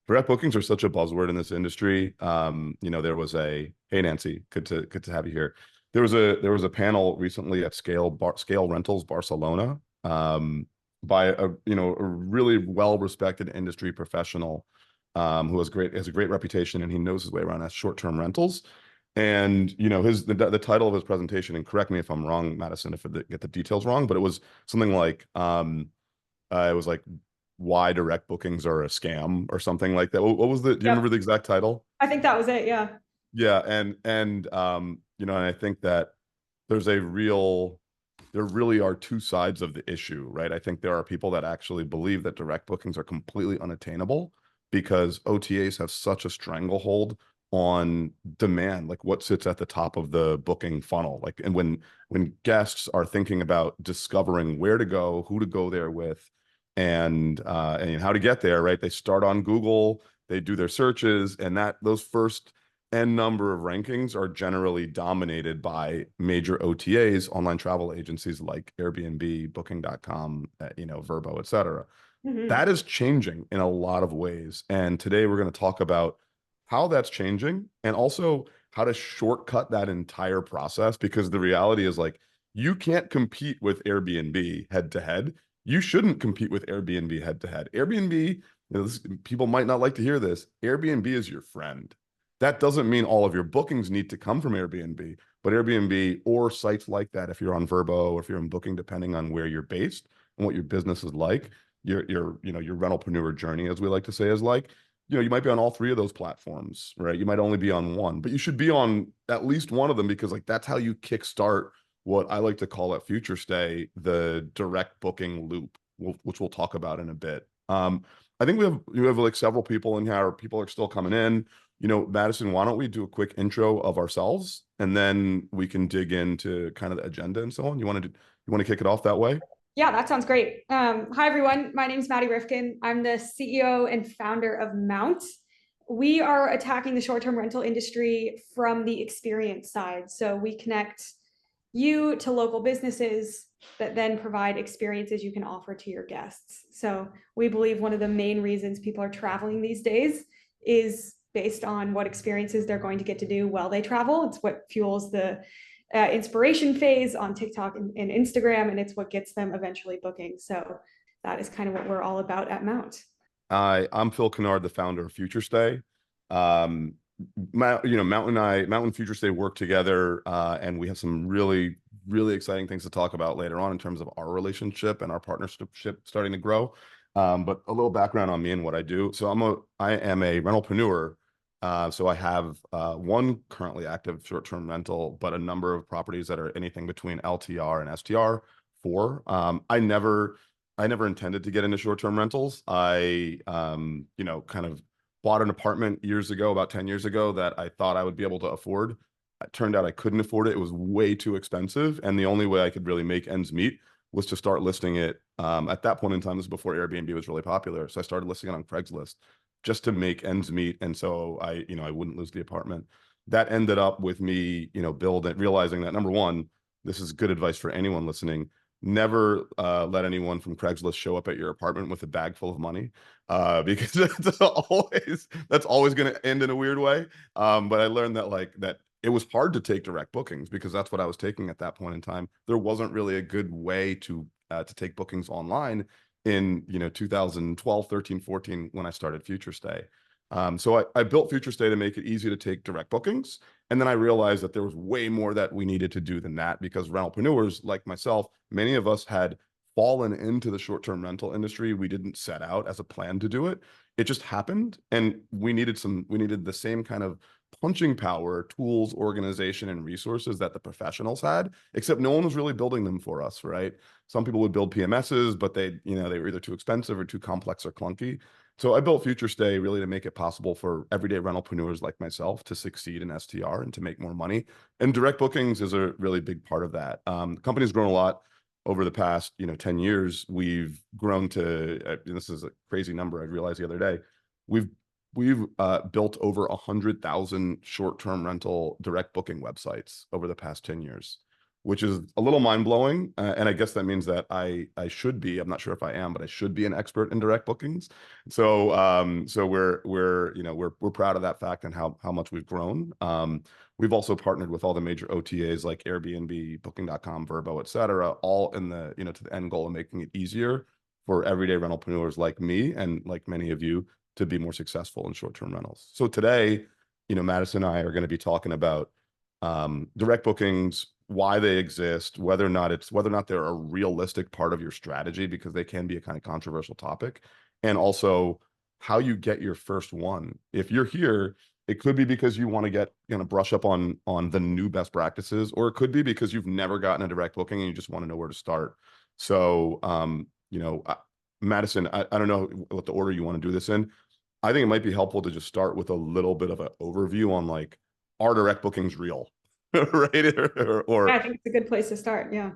Direct bookings are such a buzzword in this industry. There was hey Nancy, good to have you here. There was a panel recently at Scale Rentals Barcelona, by a really well-respected industry professional, who has a great reputation, and he knows his way around as short-term rentals. And the title of his presentation, and correct me if I'm wrong, Madison, if I get the details wrong, but it was something like it was like why direct bookings are a scam or something like that. What was do you remember Yep. the exact title? I think that was it. Yeah. Yeah, and I think that there's a real there really are two sides of the issue, right? I think there are people that actually believe that direct bookings are completely unattainable because OTAs have such a stranglehold on demand, like what sits at the top of the booking funnel. Like, and when guests are thinking about discovering where to go, who to go there with, and how to get there, right? They start on Google, they do their searches, and those first N number of rankings are generally dominated by major OTAs, online travel agencies like Airbnb, Booking.com, Vrbo, et cetera. Hmm. That is changing in a lot of ways. And today we're going to talk about how that's changing and also how to shortcut that entire process, because the reality is, like, you can't compete with Airbnb head to head. You shouldn't compete with Airbnb head to head. Airbnb, people might not like to hear this. Airbnb is your friend. That doesn't mean all of your bookings need to come from Airbnb, but Airbnb or sites like that, if you're on Vrbo or if you're in Booking, depending on where you're based and what your business is like, your rentalpreneur journey, as we like to say, is like, you might be on all three of those platforms, right? You might only be on one, but you should be on at least one of them, because like that's how you kickstart what I like to call at Futurestay the direct booking loop, which we'll talk about in a bit. I think we have like several people in here. People are still coming in. Madison, why don't we do a quick intro of ourselves, and then we can dig into kind of the agenda and so on. You want to kick it off that way? Yeah, that sounds great. Hi, everyone. My name is Maddie Rifkin. I'm the CEO and founder of Mount. We are attacking the short term rental industry from the experience side. So we connect you to local businesses that then provide experiences you can offer to your guests. So we believe one of the main reasons people are traveling these days is based on what experiences they're going to get to do while they travel. It's what fuels the inspiration phase on TikTok and Instagram, and it's what gets them eventually booking. So that is kind of what we're all about at Mount. I'm Phil Kennard, the founder of Futurestay. Um, Mount and Futurestay work together, and we have some really, really exciting things to talk about later on in terms of our relationship and our partnership starting to grow. But a little background on me and what I do. So I am a rentalpreneur. So I have one currently active short-term rental, but a number of properties that are anything between LTR and STR four. I never intended to get into short-term rentals. Kind of bought an apartment years ago, about 10 years ago, that I thought I would be able to afford. It turned out I couldn't afford it. It was way too expensive. And the only way I could really make ends meet was to start listing it. At that point in time, this was before Airbnb was really popular. So I started listing it on Craigslist just to make ends meet. And so I wouldn't lose the apartment. That ended up with me, realizing that, number one, this is good advice for anyone listening. Never let anyone from Craigslist show up at your apartment with a bag full of money, because that's always going to end in a weird way. But I learned that it was hard to take direct bookings because that's what I was taking at that point in time. There wasn't really a good way to take bookings online in 2012, 13, 14 when I started Futurestay. So I built Futurestay to make it easy to take direct bookings. And then I realized that there was way more that we needed to do than that, because rentalpreneurs like myself, many of us had fallen into the short-term rental industry. We didn't set out as a plan to do it. It just happened. And we needed the same kind of punching power, tools, organization, and resources that the professionals had, except no one was really building them for us, right? Some people would build PMSs, but they were either too expensive or too complex or clunky. So I built Futurestay really to make it possible for everyday rentalpreneurs like myself to succeed in STR and to make more money. And direct bookings is a really big part of that. The company's grown a lot over the past 10 years. We've grown to, this is a crazy number I realized the other day, we've built over 100,000 short-term rental direct booking websites over the past 10 years. which is a little mind blowing. And I guess that means that I should be, I'm not sure if I am, but I should be an expert in direct bookings. So so we're you know we're proud of that fact and how much we've grown. We've also partnered with all the major OTAs like Airbnb, Booking.com, Vrbo, et cetera, all in the, you know, to the end goal of making it easier for everyday rentalpreneurs like me and like many of you to be more successful in short-term rentals. So today, you know, Madison and I are going to be talking about direct bookings, why they exist, whether or not they're a realistic part of your strategy, because they can be a kind of controversial topic, and also how you get your first one. If you're here, it could be because you want to get, you know, brush up on the new best practices, or it could be because you've never gotten a direct booking and you just want to know where to start. So, you know, Madison, I don't know what the order you want to do this in. I think it might be helpful to just start with a little bit of an overview on like, are direct bookings real? Right? Yeah, I think it's a good place to start. Yeah.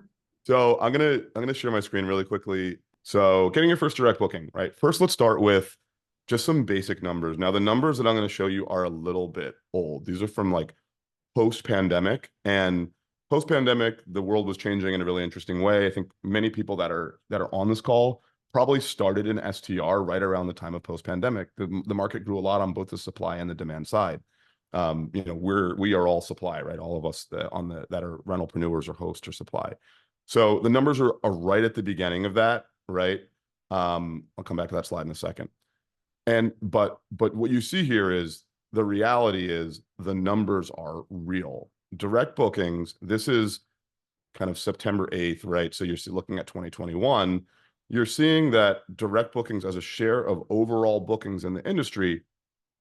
So I'm gonna share my screen really quickly. So getting your first direct booking, right? First, let's start with just some basic numbers. Now, the numbers that I'm going to show you are a little bit old. These are from like post-pandemic, and post-pandemic, the world was changing in a really interesting way. I think many people that are on this call probably started in STR right around the time of post-pandemic. The market grew a lot on both the supply and the demand side. You know, we are all supply, right? All of us that are rentalpreneurs or hosts or supply. So the numbers are right at the beginning of that, right? I'll come back to that slide in a second. And but what you see here is the reality is the numbers are real. Direct bookings, this is kind of September 8th, right? So you're looking at 2021, you're seeing that direct bookings as a share of overall bookings in the industry,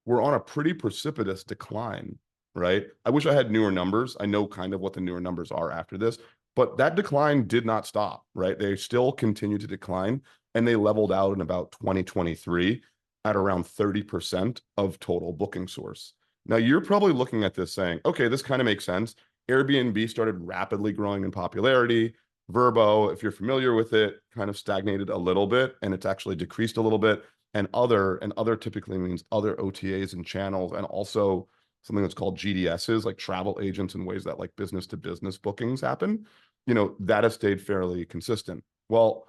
we're on a pretty precipitous decline, right? I wish I had newer numbers. I know kind of what the newer numbers are after this, but that decline did not stop, right? They still continue to decline, and they leveled out in about 2023 at around 30% of total booking source. Now, you're probably looking at this saying, okay, this kind of makes sense. Airbnb started rapidly growing in popularity. Vrbo, if you're familiar with it, kind of stagnated a little bit, and it's actually decreased a little bit. And other typically means other OTAs and channels, and also something that's called GDSs, like travel agents, and ways that like business to business bookings happen. You know, that has stayed fairly consistent. Well,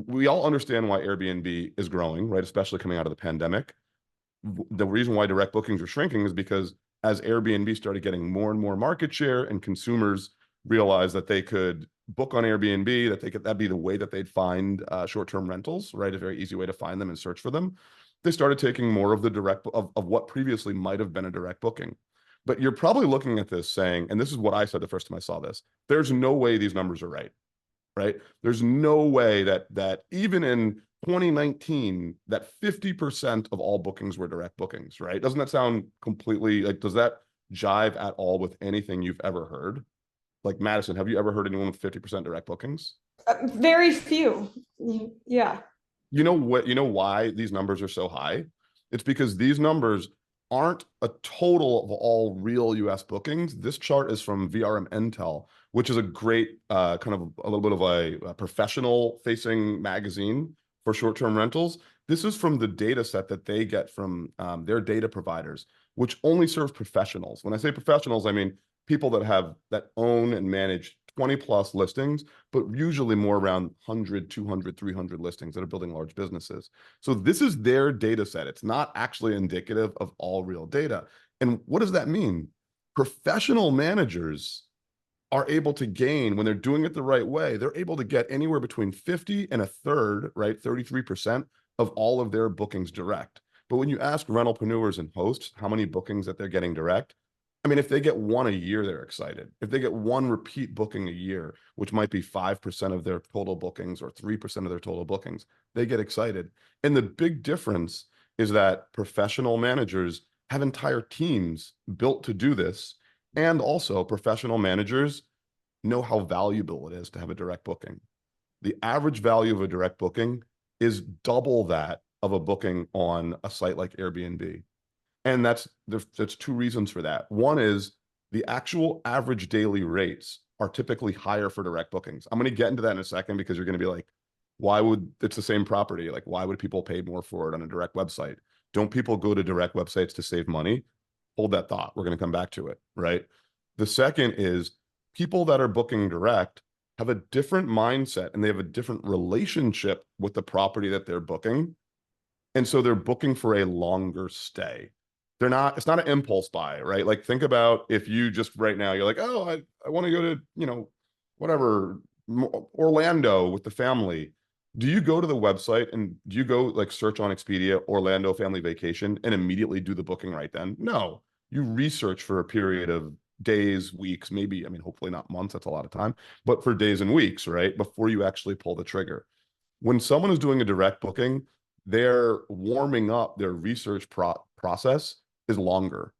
we all understand why Airbnb is growing, right? Especially coming out of the pandemic. The reason why direct bookings are shrinking is because as Airbnb started getting more and more market share and consumers realized that they could book on Airbnb, that'd be the way that they'd find short-term rentals, right? A very easy way to find them and search for them. They started taking more of the of what previously might have been a direct booking. But you're probably looking at this saying, and this is what I said the first time I saw this, there's no way these numbers are right, right? There's no way that even in 2019, that 50% of all bookings were direct bookings, right? Doesn't that sound completely like, does that jive at all with anything you've ever heard? Like, Madison, have you ever heard anyone with 50% direct bookings? Very few. Yeah. You know what, you know why these numbers are so high? It's because these numbers aren't a total of all real US bookings. This chart is from VRM Intel, which is a great kind of a little bit of a professional facing magazine for short-term rentals. This is from the data set that they get from their data providers, which only serve professionals. When I say professionals, I mean people that own and manage 20 plus listings, but usually more around 100, 200, 300 listings that are building large businesses. So this is their data set. It's not actually indicative of all real data. And what does that mean? Professional managers are able to gain, when they're doing it the right way, they're able to get anywhere between 50 and a third, right? 33% of all of their bookings direct. But when you ask rentalpreneurs and hosts how many bookings that they're getting direct, I mean, if they get one a year, they're excited. If they get one repeat booking a year, which might be 5% of their total bookings or 3% of their total bookings, they get excited. And the big difference is that professional managers have entire teams built to do this. And also professional managers know how valuable it is to have a direct booking. The average value of a direct booking is double that of a booking on a site like Airbnb. And there's two reasons for that. One is the actual average daily rates are typically higher for direct bookings. I'm going to get into that in a second, because you're going to be like, why would, it's the same property. Like, why would people pay more for it on a direct website? Don't people go to direct websites to save money? Hold that thought. We're going to come back to it, right? The second is people that are booking direct have a different mindset and they have a different relationship with the property that they're booking. And so they're booking for a longer stay. They're not, it's not an impulse buy, right? Like think about if you just right now, you're like, oh, I want to go to, whatever, Orlando with the family. Do you go to the website and do you go like search on Expedia Orlando family vacation and immediately do the booking right then? No, you research for a period of days, weeks, maybe, I mean, hopefully not months, that's a lot of time, but for days and weeks, right? Before you actually pull the trigger. When someone is doing a direct booking, their warming up, their research process is longer.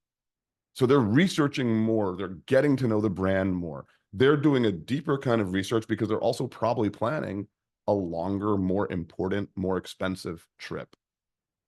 So they're researching more, they're getting to know the brand more. They're doing a deeper kind of research because they're also probably planning a longer, more important, more expensive trip,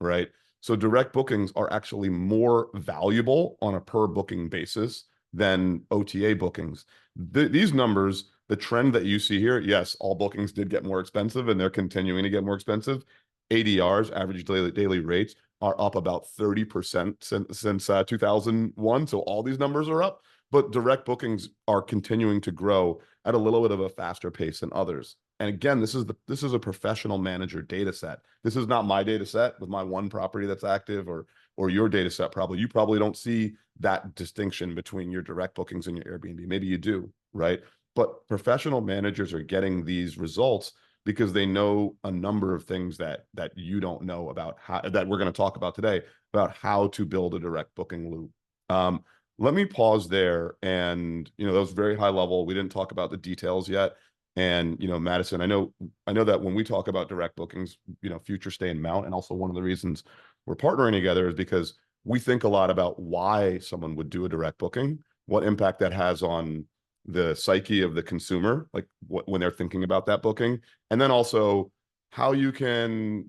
right? So direct bookings are actually more valuable on a per booking basis than OTA bookings. These numbers, the trend that you see here, yes, all bookings did get more expensive and they're continuing to get more expensive. ADRs, average daily rates, are up about 30% since 2001. So all these numbers are up, but direct bookings are continuing to grow at a little bit of a faster pace than others. And again, this is a professional manager data set. This is not my data set with my one property that's active or your data set probably. You probably don't see that distinction between your direct bookings and your Airbnb. Maybe you do, right? But professional managers are getting these results because they know a number of things that you don't know about how that we're going to talk about today about how to build a direct booking loop. Let me pause there. And that was very high level. We didn't talk about the details yet. And Madison, I know that when we talk about direct bookings, Futurestay and Mount, and also one of the reasons we're partnering together is because we think a lot about why someone would do a direct booking, what impact that has on the psyche of the consumer, like when they're thinking about that booking, and then also how you can,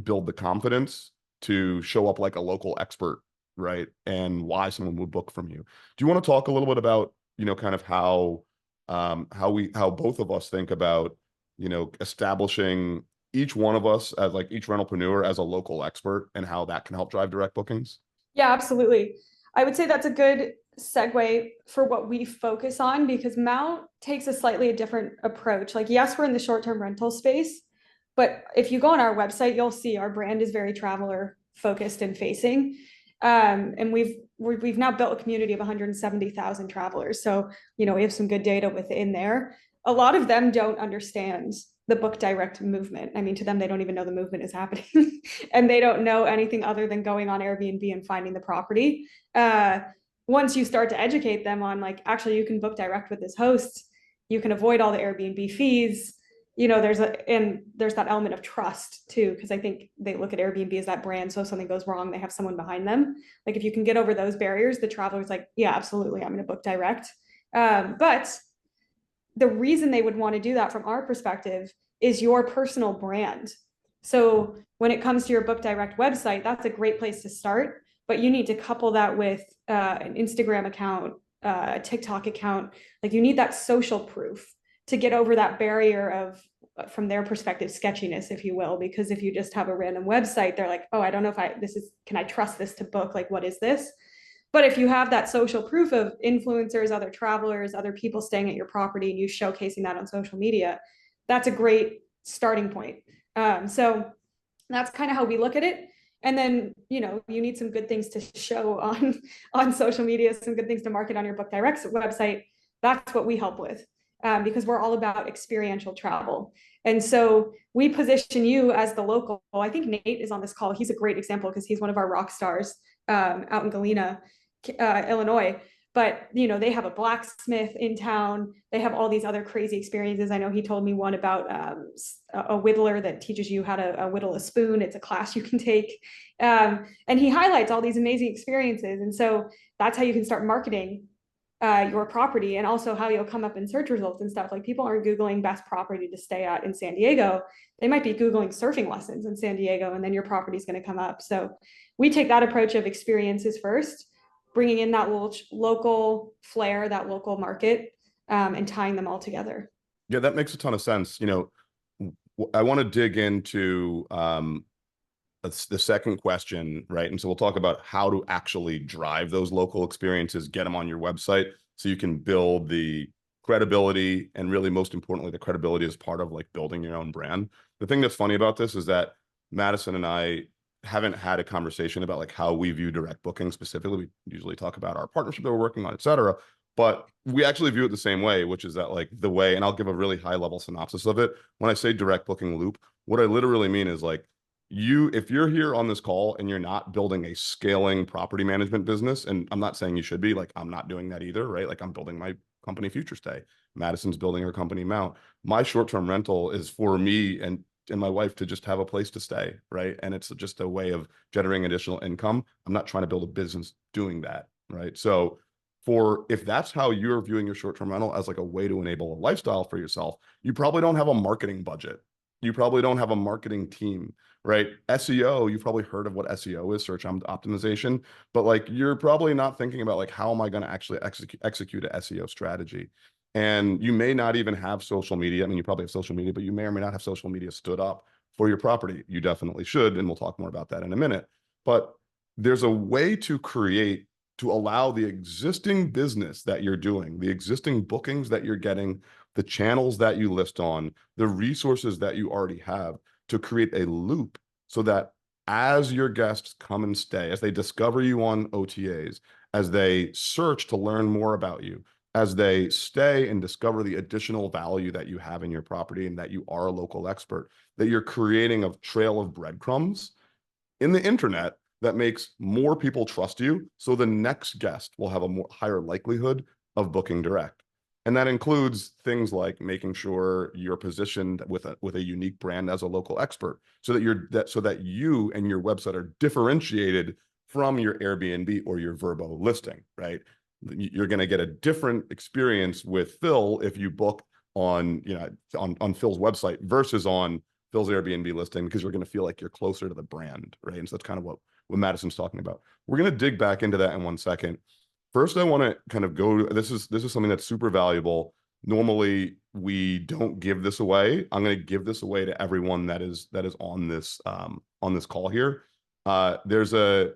build the confidence to show up like a local expert, right? And why someone would book from you. Do you want to talk a little bit about, kind of how both of us think about, establishing each one of us as like each rentalpreneur as a local expert and how that can help drive direct bookings? Yeah, absolutely. I would say that's a good segue for what we focus on because Mount takes a slightly different approach. Like, yes, we're in the short-term rental space, but if you go on our website, you'll see our brand is very traveler focused and facing. And we've now built a community of 170,000 travelers. So, we have some good data within there. A lot of them don't understand the book direct movement. I mean, to them, they don't even know the movement is happening and they don't know anything other than going on Airbnb and finding the property. Once you start to educate them on like, actually, you can book direct with this host, you can avoid all the Airbnb fees. There's that element of trust too, because I think they look at Airbnb as that brand. So if something goes wrong, they have someone behind them. Like if you can get over those barriers, the traveler's like, yeah, absolutely, I'm going to book direct. But the reason they would want to do that from our perspective is your personal brand. So when it comes to your book direct website, that's a great place to start, but you need to couple that with an Instagram account, a TikTok account. Like you need that social proof to get over that barrier of, from their perspective, sketchiness, if you will, because if you just have a random website, they're like, oh, I don't know if can I trust this to book? Like, what is this? But if you have that social proof of influencers, other travelers, other people staying at your property, and you showcasing that on social media, that's a great starting point. So that's kind of how we look at it. And then, you need some good things to show on social media, some good things to market on your Book Direct website. That's what we help with because we're all about experiential travel. And so we position you as the local. I think Nate is on this call. He's a great example because he's one of our rock stars out in Galena, Illinois. But they have a blacksmith in town. They have all these other crazy experiences. I know he told me one about a whittler that teaches you how to whittle a spoon. It's a class you can take, and he highlights all these amazing experiences. And so that's how you can start marketing your property, and also how you'll come up in search results and stuff. Like people aren't Googling best property to stay at in San Diego. They might be Googling surfing lessons in San Diego, and then your property is going to come up. So we take that approach of experiences first, bringing in that local flair, that local market, and tying them all together. Yeah, that makes a ton of sense. I want to dig into the second question, right? And so we'll talk about how to actually drive those local experiences, get them on your website. so you can build the credibility, and really most importantly, the credibility is part of like building your own brand. The thing that's funny about this is that Madison and I haven't had a conversation about like how we view direct booking specifically. We usually talk about our partnership that we're working on, et cetera. But we actually view it the same way, which is that like the way, and I'll give a really high level synopsis of it. When I say direct booking loop, what I literally mean is like if you're here on this call and you're not building a scaling property management business, and I'm not saying you should be, like I'm not doing that either, right? Like I'm building my company Futurestay. Madison's building her company Mount. My short-term rental is for me and my wife to just have a place to stay, right? And it's just a way of generating additional income. I'm not trying to build a business doing that, right? So if that's how you're viewing your short-term rental as like a way to enable a lifestyle for yourself, you probably don't have a marketing budget. You probably don't have a marketing team, right? SEO, you've probably heard of what SEO is, search optimization, but like you're probably not thinking about like, how am I going to actually execute an SEO strategy? And you may not even have social media. I mean, you probably have social media, but you may or may not have social media stood up for your property. You definitely should, and we'll talk more about that in a minute. But there's a way to allow the existing business that you're doing, the existing bookings that you're getting, the channels that you list on, the resources that you already have, to create a loop so that as your guests come and stay, as they discover you on OTAs, as they search to learn more about you, as they stay and discover the additional value that you have in your property and that you are a local expert, that you're creating a trail of breadcrumbs in the internet that makes more people trust you. So the next guest will have a higher likelihood of booking direct. And that includes things like making sure you're positioned with a unique brand as a local expert, so that you and your website are differentiated from your Airbnb or your vrbo listing, right? You're going to get a different experience with Phil if you book on Phil's website versus on Phil's Airbnb listing, because you're going to feel like you're closer to the brand, right? And so that's kind of what Madison's talking about. We're going to dig back into that in 1 second. First, I want to kind of go. This is something that's super valuable. Normally, we don't give this away. I'm going to give this away to everyone that is on this call here. There's a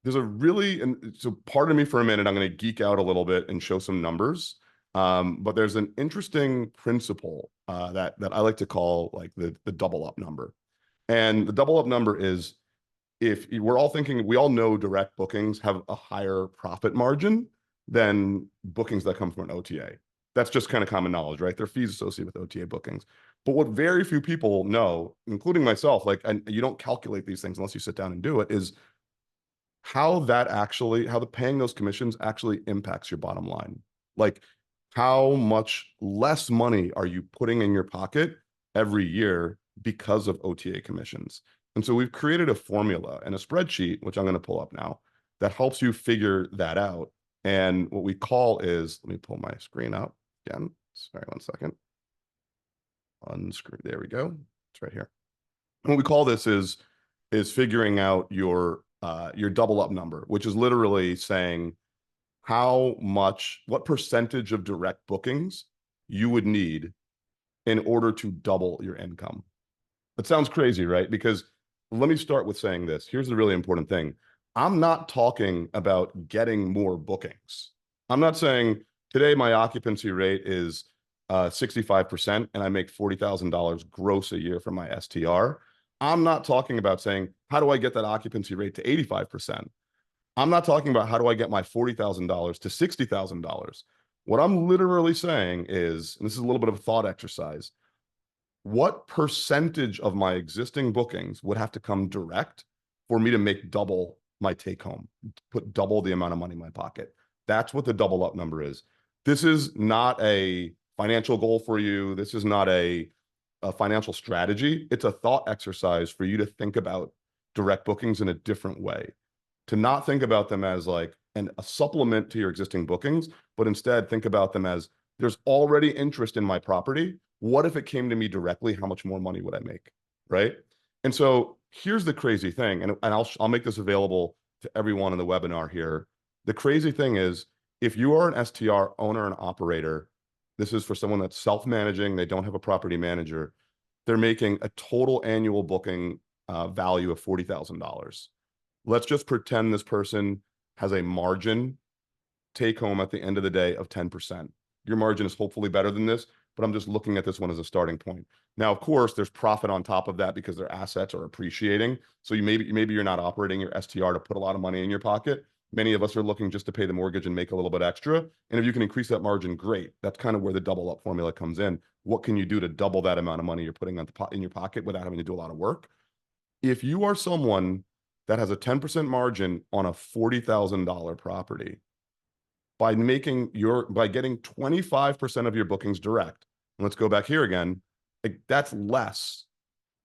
really, and so pardon me for a minute, I'm going to geek out a little bit and show some numbers. But there's an interesting principle that I like to call like the double up number. And the double up number is, if we're all thinking, we all know direct bookings have a higher profit margin than bookings that come from an OTA. That's just kind of common knowledge, right? There are fees associated with OTA bookings. But what very few people know, including myself, like, and you don't calculate these things unless you sit down and do it, is how the paying those commissions actually impacts your bottom line. Like, how much less money are you putting in your pocket every year because of OTA commissions? And so we've created a formula and a spreadsheet, which I'm going to pull up now, that helps you figure that out. And what we call is, let me pull my screen up again. Sorry, 1 second. Unscrew. There we go. It's right here. And what we call this is figuring out your double up number, which is literally saying what percentage of direct bookings you would need in order to double your income. That sounds crazy, right? Because let me start with saying this. Here's the really important thing. I'm not talking about getting more bookings. I'm not saying today my occupancy rate is 65% and I make $40,000 gross a year from my STR. I'm not talking about saying, how do I get that occupancy rate to 85%? I'm not talking about how do I get my $40,000 to $60,000. What I'm literally saying is, and this is a little bit of a thought exercise, what percentage of my existing bookings would have to come direct for me to make double my take home, put double the amount of money in my pocket? That's what the double up number is. This is not a financial goal for you. This is not a financial strategy. It's a thought exercise for you to think about direct bookings in a different way, to not think about them as like a supplement to your existing bookings, but instead think about them as, there's already interest in my property. What if it came to me directly? How much more money would I make? Right? And so here's the crazy thing, and I'll make this available to everyone in the webinar here. The crazy thing is, if you are an STR owner and operator, this is for someone that's self-managing, they don't have a property manager, they're making a total annual booking value of $40,000. Let's just pretend this person has a margin take home at the end of the day of 10%. Your margin is hopefully better than this, but I'm just looking at this one as a starting point. Now, of course, there's profit on top of that because their assets are appreciating. So maybe you're not operating your STR to put a lot of money in your pocket. Many of us are looking just to pay the mortgage and make a little bit extra. And if you can increase that margin, great. That's kind of where the double up formula comes in. What can you do to double that amount of money you're putting in your pocket without having to do a lot of work? If you are someone that has a 10% margin on a $40,000 property, by getting 25% of your bookings direct, and let's go back here again, like that's less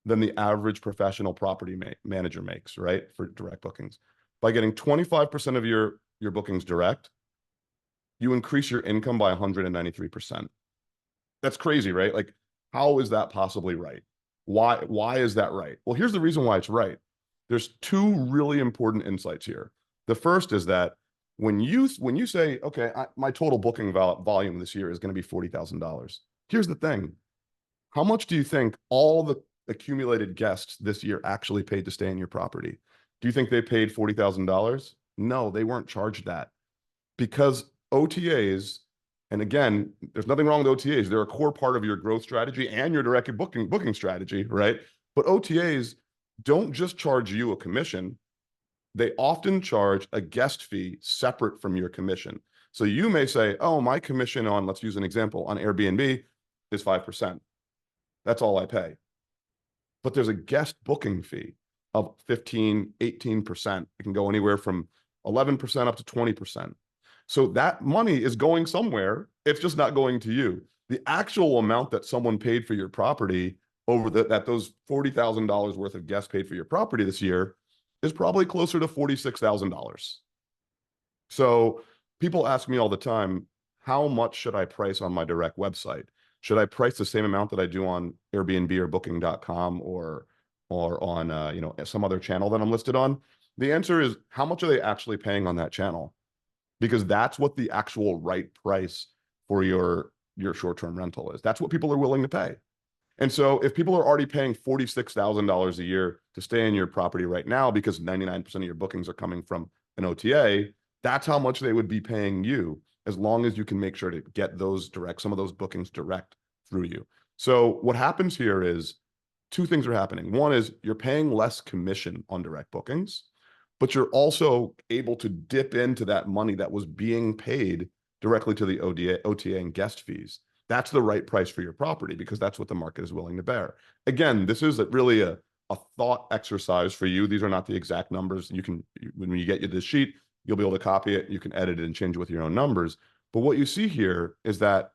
than the average professional property manager makes, right? For direct bookings. By getting 25% of your bookings direct, you increase your income by 193%. That's crazy, right? Like, how is that possibly right? Why is that right? Well, here's the reason why it's right. There's two really important insights here. The first is that when you say, okay, my total booking volume this year is going to be $40,000. Here's the thing. How much do you think all the accumulated guests this year actually paid to stay in your property? Do you think they paid $40,000? No, they weren't charged that, because OTAs, and again, there's nothing wrong with OTAs. They're a core part of your growth strategy and your direct booking strategy, right? But OTAs don't just charge you a commission. They often charge a guest fee separate from your commission. So you may say, oh, my commission on, let's use an example, on Airbnb is 5%. That's all I pay. But there's a guest booking fee of 15, 18%. It can go anywhere from 11% up to 20%. So that money is going somewhere. It's just not going to you. The actual amount that someone paid for your property over those $40,000 worth of guests paid for your property this year is probably closer to $46,000. So people ask me all the time, how much should I price on my direct website? Should I price the same amount that I do on Airbnb or booking.com or on some other channel that I'm listed on? The answer is, how much are they actually paying on that channel? Because that's what the actual right price for your short-term rental is. That's what people are willing to pay. And so if people are already paying $46,000 a year to stay in your property right now because 99% of your bookings are coming from an OTA, that's how much they would be paying you, as long as you can make sure to get some of those bookings direct through you. So what happens here is two things are happening. One is you're paying less commission on direct bookings, but you're also able to dip into that money that was being paid directly to the OTA and guest fees. That's the right price for your property, because that's what the market is willing to bear. Again, this is really a thought exercise for you. These are not the exact numbers. When you get this sheet, you'll be able to copy it. You can edit it and change it with your own numbers. But what you see here is that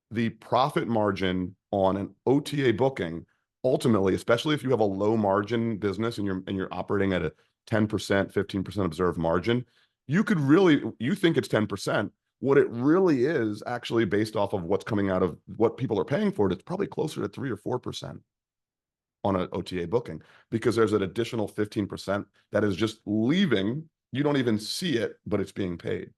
the profit margin on an OTA booking, ultimately, especially if you have a low margin business and you're operating at a 10%, 15% observed margin, you think it's 10%. What it really is, actually, based off of what's coming out of what people are paying for it, it's probably closer to 3 or 4% on an OTA booking, because there's an additional 15% that is just leaving. You don't even see it, but it's being paid.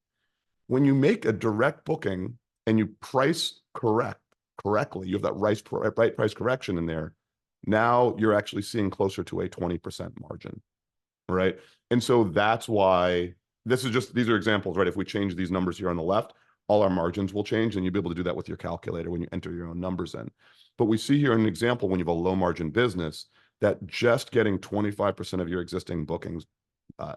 When you make a direct booking and you price correctly, you have that right price correction in there. Now you're actually seeing closer to a 20% margin, right? And so that's why these are examples, right? If we change these numbers here on the left, all our margins will change, and you'll be able to do that with your calculator when you enter your own numbers in. But we see here an example, when you have a low margin business, that just getting 25% of your existing bookings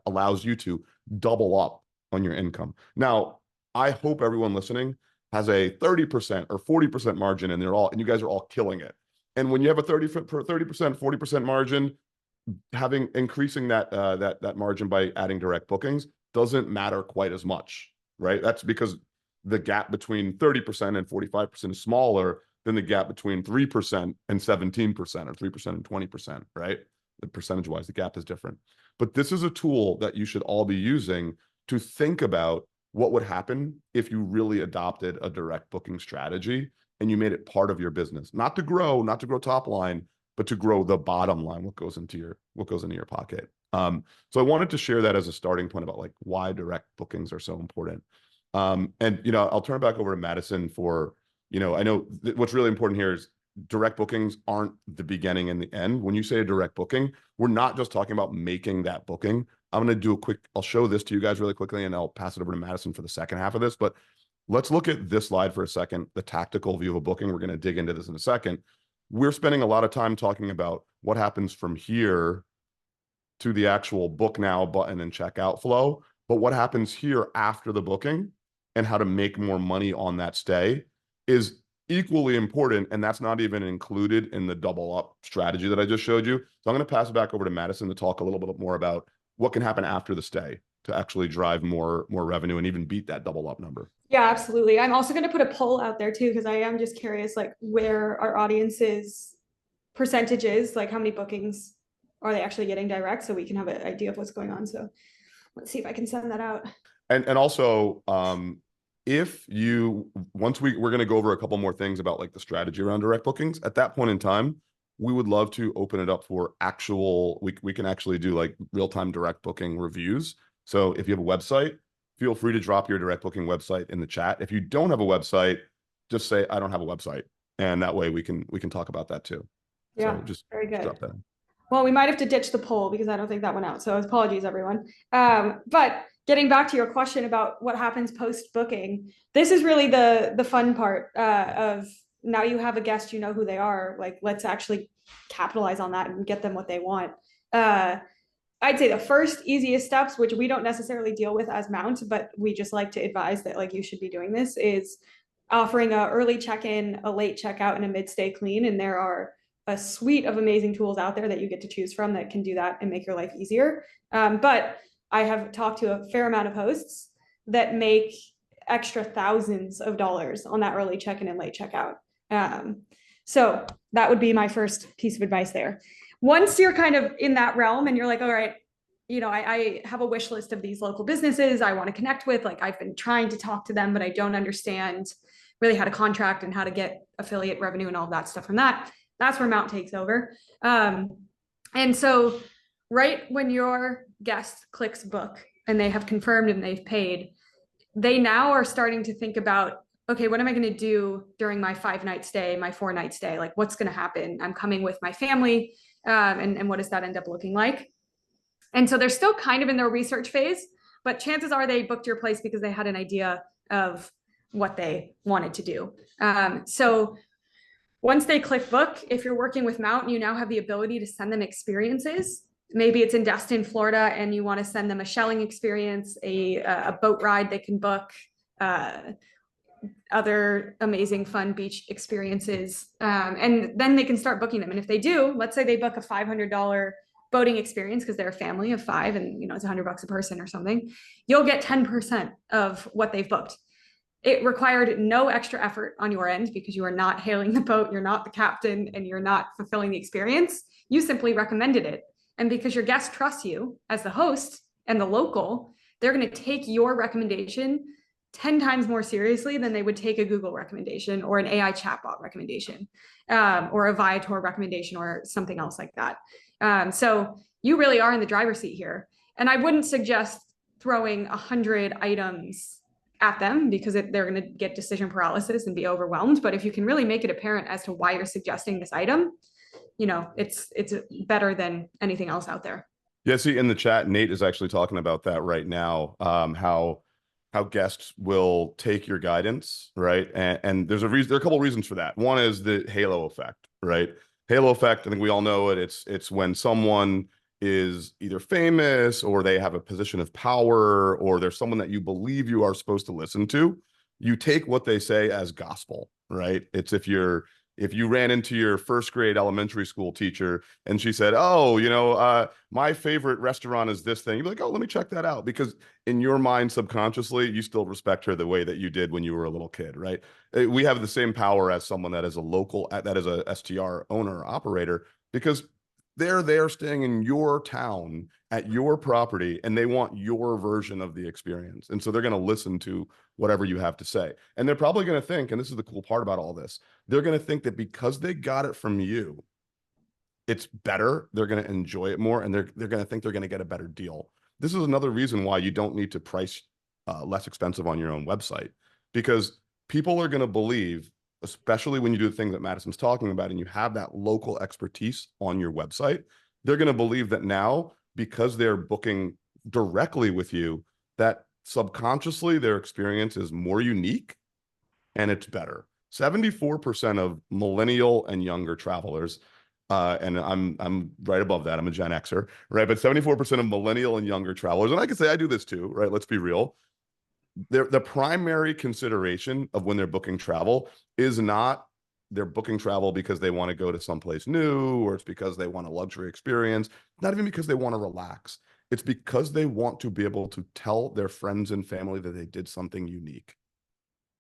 allows you to double up on your income. Now, I hope everyone listening has a 30% or 40% margin, and you guys are all killing it. And when you have a 30%, 40% margin, increasing that margin by adding direct bookings doesn't matter quite as much, right? That's because the gap between 30% and 45% is smaller than the gap between 3% and 17% or 3% and 20%, right? The percentage-wise, the gap is different. But this is a tool that you should all be using to think about what would happen if you really adopted a direct booking strategy and you made it part of your business, not to grow top line, but to grow the bottom line, what goes into your pocket. So I wanted to share that as a starting point about why direct bookings are so important. And I'll turn it back over to Madison for, I know what's really important here is direct bookings aren't the beginning and the end. When you say a direct booking, we're not just talking about making that booking. I'm going to do I'll show this to you guys really quickly, and I'll pass it over to Madison for the second half of this. But let's look at this slide for a second, the tactical view of a booking. We're going to dig into this in a second. We're spending a lot of time talking about what happens from here to the actual book now button and checkout flow. But what happens here after the booking and how to make more money on that stay is equally important. And that's not even included in the double up strategy that I just showed you. So I'm going to pass it back over to Madison to talk a little bit more about what can happen after the stay to actually drive more revenue and even beat that double up number. Yeah, absolutely. I'm also going to put a poll out there too, because I am just curious, like where our audience's percentage is, like how many bookings are they actually getting direct, so we can have an idea of what's going on. So let's see if I can send that out. And also, if you, once we're going to go over a couple more things about like the strategy around direct bookings, at that point in time, we would love to open it up for actual, we can actually do like real-time direct booking reviews. So if you have a website, feel free to drop your direct booking website in the chat. If you don't have a website, just say, I don't have a website. And that way we can talk about that too. Yeah, so just very good. Drop that. Well, we might have to ditch the poll because I don't think that went out. So apologies, everyone. But getting back to your question about what happens post-booking, this is really the fun part of now you have a guest, you know who they are. Like, let's actually capitalize on that and get them what they want. I'd say the first easiest steps, which we don't necessarily deal with as Mount, but we just like to advise that like you should be doing this, is offering a early check-in, a late checkout, and a mid-stay clean. And there are a suite of amazing tools out there that you get to choose from that can do that and make your life easier. But I have talked to a fair amount of hosts that make extra thousands of dollars on that early check-in and late checkout. So that would be my first piece of advice there. Once you're kind of in that realm and you're like, all right, you know, I have a wish list of these local businesses I want to connect with. Like I've been trying to talk to them, but I don't understand really how to contract and how to get affiliate revenue and all of that stuff from that. That's where Mount takes over. And so right when your guest clicks book and they have confirmed and they've paid, they now are starting to think about, okay, what am I going to do during my 5-night stay, my 4-night stay? Like what's going to happen? I'm coming with my family. And what does that end up looking like? And so they're still kind of in their research phase, but chances are they booked your place because they had an idea of what they wanted to do. So once they click book, if you're working with Mount, you now have the ability to send them experiences. Maybe it's in Destin, Florida, and you want to send them a shelling experience, a boat ride they can book, other amazing fun beach experiences. And then they can start booking them. And if they do, let's say they book a $500 boating experience because they're a family of 5 and you know it's $100 a person or something, you'll get 10% of what they've booked. It required no extra effort on your end because you are not hailing the boat, you're not the captain, and you're not fulfilling the experience. You simply recommended it. And because your guest trusts you as the host and the local, they're going to take your recommendation 10 times more seriously than they would take a Google recommendation or an AI chatbot recommendation, or a Viator recommendation or something else like that. So you really are in the driver's seat here. And I wouldn't suggest throwing 100 items at them because they're going to get decision paralysis and be overwhelmed. But if you can really make it apparent as to why you're suggesting this item, you know, it's better than anything else out there. Yeah, see, in the chat, Nate is actually talking about that right now, how guests will take your guidance, right? And there's a reason, there are a couple of reasons for that. One is the halo effect, right? Halo effect, I think we all know it. It's when someone is either famous or they have a position of power or there's someone that you believe you are supposed to listen to, you take what they say as gospel, right? It's if you ran into your first grade elementary school teacher and she said, oh, you know, my favorite restaurant is this thing, you'd be like, oh, let me check that out. Because in your mind, subconsciously, you still respect her the way that you did when you were a little kid, right? We have the same power as someone that is a local, that is a STR owner or operator, because they're staying in your town at your property and they want your version of the experience. And so they're going to listen to whatever you have to say. And they're probably going to think, and this is the cool part about all this, they're going to think that because they got it from you, it's better. They're going to enjoy it more. And they're going to think they're going to get a better deal. This is another reason why you don't need to price less expensive on your own website, because people are going to believe, especially when you do the things that Madison's talking about and you have that local expertise on your website, they're going to believe that now, because they're booking directly with you, that subconsciously their experience is more unique and it's better. 74% of millennial and younger travelers, and I'm right above that. I'm a Gen Xer, right? But 74% of millennial and younger travelers, and I can say I do this too, right? Let's be real. The primary consideration of when they're booking travel is not they're booking travel because they want to go to someplace new, or it's because they want a luxury experience, not even because they want to relax. It's because they want to be able to tell their friends and family that they did something unique,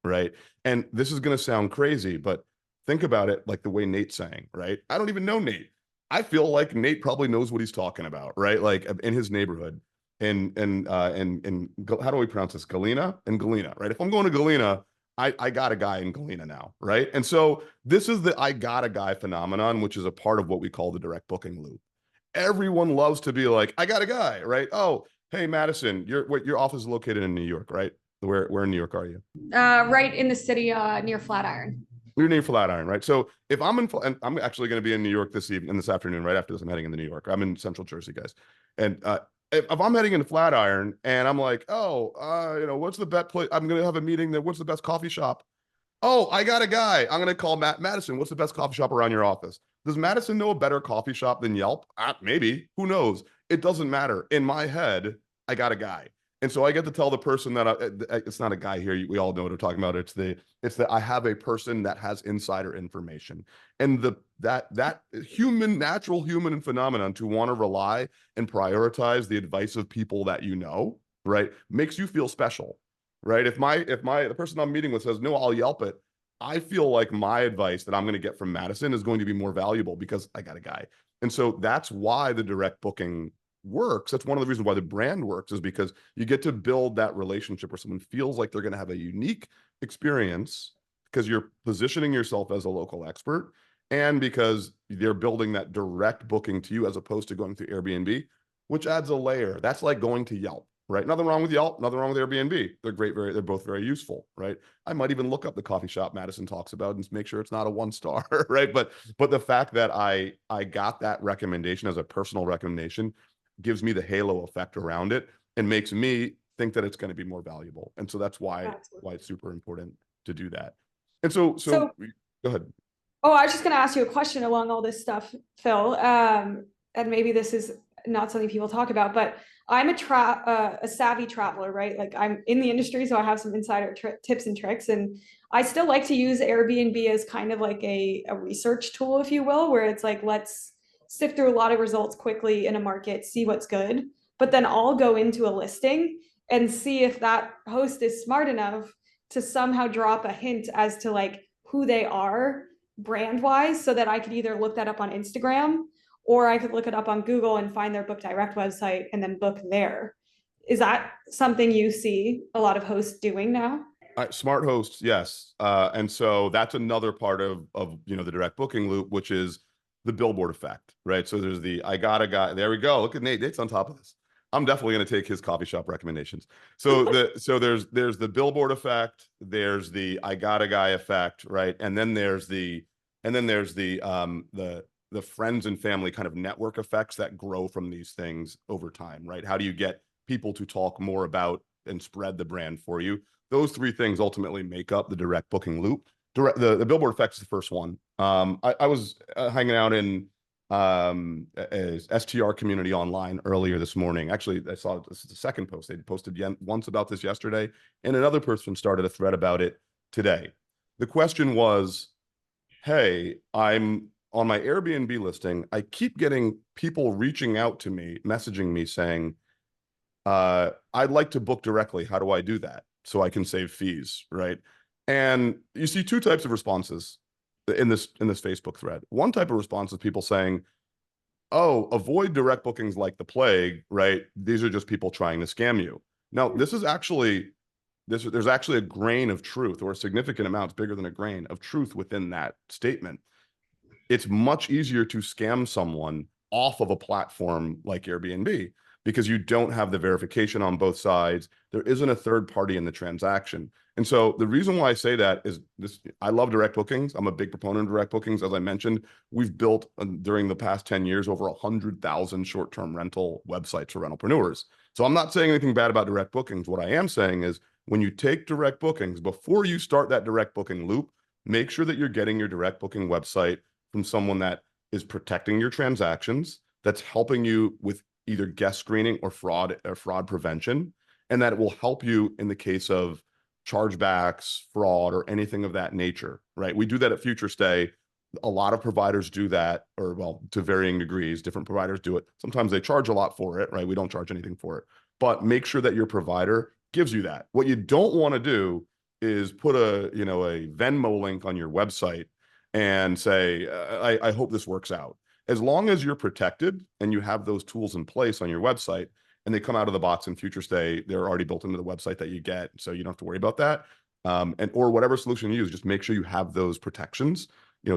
right? And this is going to sound crazy, but think about it like the way Nate's saying, right? I don't even know Nate. I feel like Nate probably knows what he's talking about, right? Like in his neighborhood. And how do we pronounce this? Galena and Galena, right? If I'm going to Galena, I got a guy in Galena now, right? And so this is the I got a guy phenomenon, which is a part of what we call the direct booking loop. Everyone loves to be like, I got a guy, right? Oh, hey, Madison, your office is located in New York, right? Where in New York are you? Right in the city, near Flatiron. You're near Flatiron, right? So if I'm in, and I'm actually going to be in New York this evening, this afternoon, right after this, I'm heading into New York. I'm in Central Jersey, guys. And if I'm heading into Flatiron and I'm like, oh, what's the best place? I'm going to have a meeting. What's the best coffee shop? Oh, I got a guy. I'm going to call Madison. What's the best coffee shop around your office? Does Madison know a better coffee shop than Yelp? Maybe. Who knows? It doesn't matter. In my head, I got a guy. And so I get to tell the person that it's not a guy here. We all know what I'm talking about. It's that I have a person that has insider information, and that natural human phenomenon to want to rely and prioritize the advice of people that you know, right, makes you feel special, right? If the person I'm meeting with says no, I'll Yelp it. I feel like my advice that I'm going to get from Madison is going to be more valuable because I got a guy. And so that's why the direct booking works. That's one of the reasons why the brand works, is because you get to build that relationship where someone feels like they're going to have a unique experience because you're positioning yourself as a local expert, and because they're building that direct booking to you as opposed to going through Airbnb, which adds a layer. That's like going to Yelp, right? Nothing wrong with Yelp, nothing wrong with Airbnb. They're great, they're both very useful, right? I might even look up the coffee shop Madison talks about and make sure it's not a 1-star, right? But the fact that I got that recommendation as a personal recommendation gives me the halo effect around it and makes me think that it's going to be more valuable. And so that's why it's super important to do that. And so go ahead. Oh, I was just going to ask you a question along all this stuff, Phil. And maybe this is not something people talk about, but I'm a savvy traveler, right? Like I'm in the industry, so I have some insider tips and tricks, and I still like to use Airbnb as kind of like a research tool, if you will, where it's like, let's sift through a lot of results quickly in a market, see what's good, but then I'll go into a listing and see if that host is smart enough to somehow drop a hint as to like who they are brand wise, so that I could either look that up on Instagram or I could look it up on Google and find their Book Direct website and then book there. Is that something you see a lot of hosts doing now? Smart hosts, yes. And so that's another part of the direct booking loop, which is the billboard effect, right? So there's the I got a guy. There we go. Look at Nate. Nate's on top of this. I'm definitely going to take his coffee shop recommendations. So there's the billboard effect. There's the I got a guy effect, right? And then there's the friends and family kind of network effects that grow from these things over time, right? How do you get people to talk more about and spread the brand for you? Those three things ultimately make up the direct booking loop. The billboard effect is the first one. I was hanging out in a STR community online earlier this morning. Actually, I saw this is the second post. They posted once about this yesterday, and another person started a thread about it today. The question was, hey, I'm on my Airbnb listing. I keep getting people reaching out to me, messaging me saying, I'd like to book directly. How do I do that so I can save fees, right? And you see two types of responses in this Facebook thread. One type of response is people saying, oh, avoid direct bookings like the plague, right? These are just people trying to scam you. Now, there's actually a grain of truth, or a significant amount, it's bigger than a grain of truth within that statement. It's much easier to scam someone off of a platform like Airbnb because you don't have the verification on both sides. There isn't a third party in the transaction. And so the reason why I say that is this: I love direct bookings. I'm a big proponent of direct bookings. As I mentioned, we've built during the past 10 years over 100,000 short-term rental websites for rentalpreneurs. So I'm not saying anything bad about direct bookings. What I am saying is when you take direct bookings, before you start that direct booking loop, make sure that you're getting your direct booking website from someone that is protecting your transactions, that's helping you with either guest screening or fraud prevention, and that it will help you in the case of chargebacks, fraud, or anything of that nature, right? We do that at Futurestay. A lot of providers do that, or well, to varying degrees, different providers do it. Sometimes they charge a lot for it, right? We don't charge anything for it, but make sure that your provider gives you that. What you don't want to do is put a Venmo link on your website and say, I hope this works out. As long as you're protected and you have those tools in place on your website, and they come out of the box in Futurestay, they're already built into the website that you get, so you don't have to worry about that. And or whatever solution you use, just make sure you have those protections,